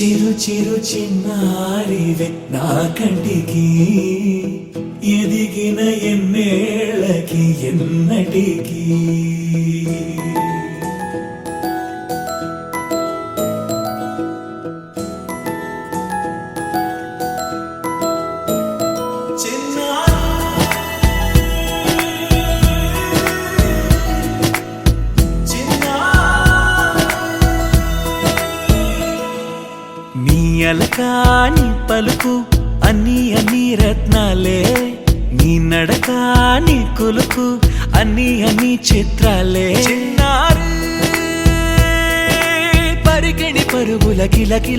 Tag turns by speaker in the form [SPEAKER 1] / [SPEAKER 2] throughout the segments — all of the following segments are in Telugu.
[SPEAKER 1] చిరు చిరు చిన్నారివే నా కంటికి ఎదిగిన ఎన్నేళ్ళకి ఎన్నటికి అలకాని పలుకు అన్ని రత్నాలే నీ నడకాని కులుకు అన్ని చిత్రాలే పరికిణి పరుగుల కిలకిలలాగోదారి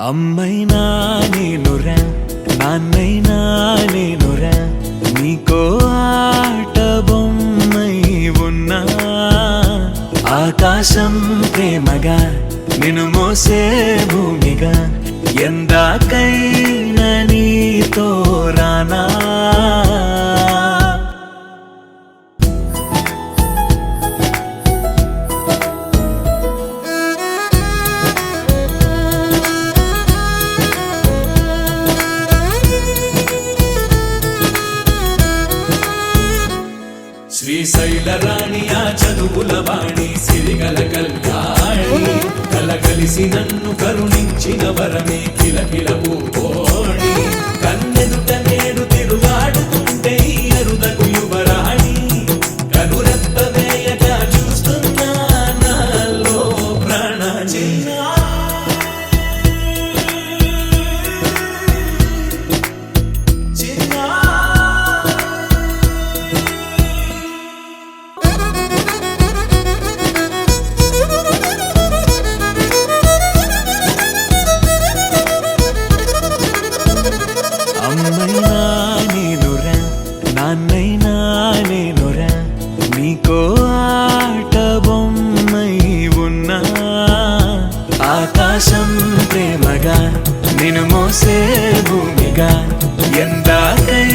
[SPEAKER 1] అమ్మైనా నేనురా నాన్నైనా నేనురా నీకో ఆట బొమ్మై ఉన్నా ఆకాశం ప్రేమగా నిన్ను మోసే భూమిగా ఎందాకైనా నీతో రానా శ్రీశైల రాణి ఆ చదువుల వాణి సిరిగల కల్యాణి కలగలిసి నన్ను కరుణించిన వరమే కిలకిల పూకోణి కన్నెదుట నేడు తిరుగాడుతుంటే ఈ అరుదకు యువరాణి కనురెప్ప వేయగా చూస్తున్నా నాలో ప్రాణ అమ్మైనా నేనురా నాన్నైనా నేనురా నీకో ఆట బొమ్మై ఉన్నా ఆకాశం ప్రేమగా నిన్ను మోసే భూమిగా ఎందాకై